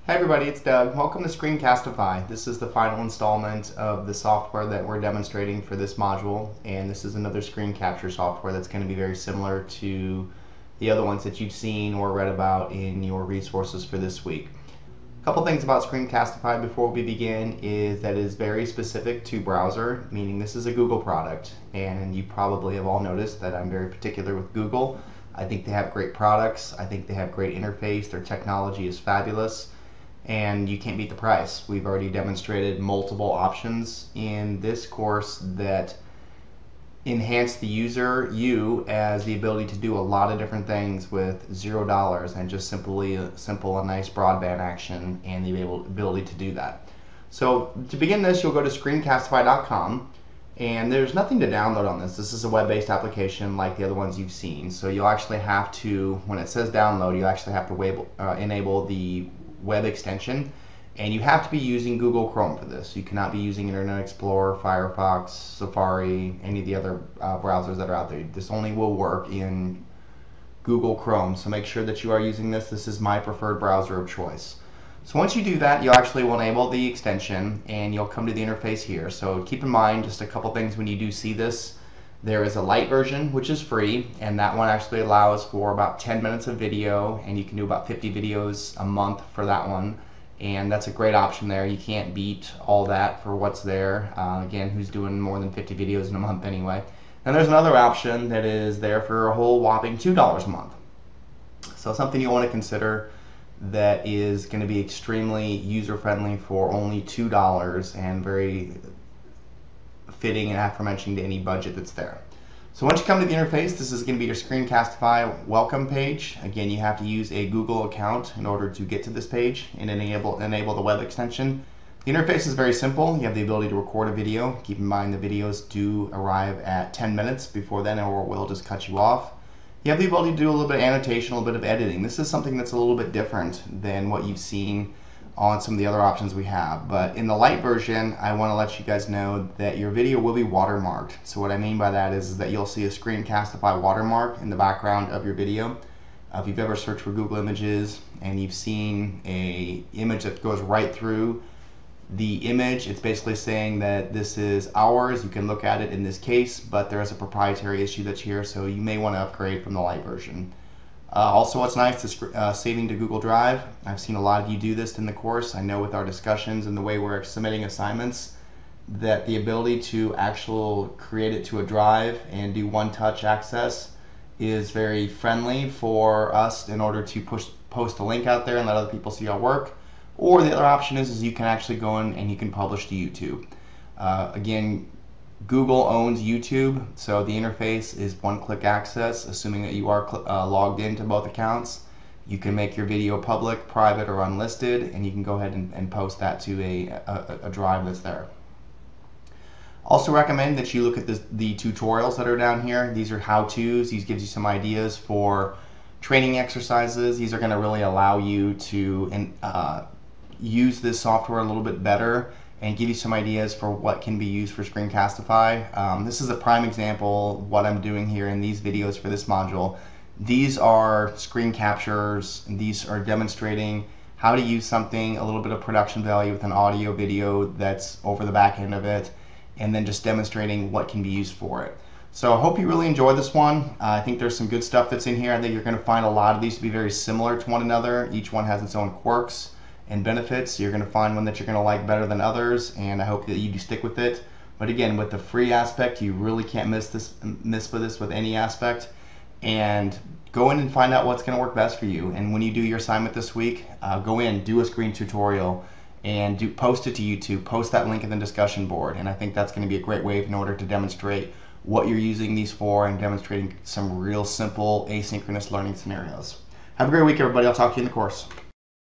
Hi everybody, it's Doug. Welcome to Screencastify. This is the final installment of the software that we're demonstrating for this module, and this is another screen capture software that's going to be very similar to the other ones that you've seen or read about in your resources for this week. A couple things about Screencastify before we begin is that it is very specific to browser, meaning this is a Google product, and you probably have all noticed that I'm very particular with Google. I think they have great products. I think they have great interface. Their technology is fabulous. And you can't beat the price. We've already demonstrated multiple options in this course that enhance the user, as the ability to do a lot of different things with $0 and just a nice broadband action and the ability to do that. So to begin this, you'll go to screencastify.com, and there's nothing to download on this. This is a web-based application like the other ones you've seen. So you'll actually have to, when it says download, you actually have to enable the web extension, and you have to be using Google Chrome for this. You cannot be using Internet Explorer, Firefox, Safari, any of the other browsers that are out there. This only will work in Google Chrome, so make sure that you are using this. This is my preferred browser of choice. So once you do that, you actually will enable the extension and you'll come to the interface here. So keep in mind just a couple things when you do see this. There is a light version, which is free, and that one actually allows for about 10 minutes of video, and you can do about 50 videos a month for that one, and that's a great option there. You can't beat all that for what's there. Again, who's doing more than 50 videos in a month anyway? And there's another option that is there for a whole whopping $2 a month. So something you want to consider that is going to be extremely user-friendly for only $2 and very fitting and aforementioned to any budget that's there. So once you come to the interface, this is going to be your Screencastify welcome page. Again, you have to use a Google account in order to get to this page and enable the web extension. The interface is very simple. You have the ability to record a video. Keep in mind the videos do arrive at 10 minutes. Before then, or we'll just cut you off. You have the ability to do a little bit of annotation, a little bit of editing. This is something that's a little bit different than what you've seen on some of the other options we have. But in the light version, I want to let you guys know that your video will be watermarked. So what I mean by that is that you'll see a Screencastify watermark in the background of your video. If you've ever searched for Google Images and you've seen a image that goes right through the image, it's basically saying that this is ours. You can look at it in this case, but there is a proprietary issue that's here, so you may want to upgrade from the light version. Also, what's nice is saving to Google Drive. I've seen a lot of you do this in the course. I know with our discussions and the way we're submitting assignments that the ability to actually create it to a drive and do one-touch access is very friendly for us in order to post a link out there and let other people see our work. Or the other option is you can actually go in and you can publish to YouTube. Again, Google owns YouTube, so the interface is one-click access, assuming that you are logged into both accounts. You can make your video public, private, or unlisted, and you can go ahead and post that to a drive that's there. Also recommend that you look at the tutorials that are down here. These are how-tos. These gives you some ideas for training exercises. These are going to really allow you to use this software a little bit better and give you some ideas for what can be used for Screencastify. This is a prime example of what I'm doing here in these videos for this module. These are screen captures, and these are demonstrating how to use something, a little bit of production value with an audio video that's over the back end of it, and then just demonstrating what can be used for it. So I hope you really enjoy this one. I think there's some good stuff that's in here. I think you're going to find a lot of these to be very similar to one another. Each one has its own quirks and benefits. You're going to find one that you're going to like better than others, and I hope that you do stick with it. But again, with the free aspect, you really can't miss this with any aspect. And go in and find out what's going to work best for you. And when you do your assignment this week, go in, do a screen tutorial, and post it to YouTube. Post that link in the discussion board. And I think that's going to be a great way in order to demonstrate what you're using these for and demonstrating some real simple asynchronous learning scenarios. Have a great week, everybody. I'll talk to you in the course.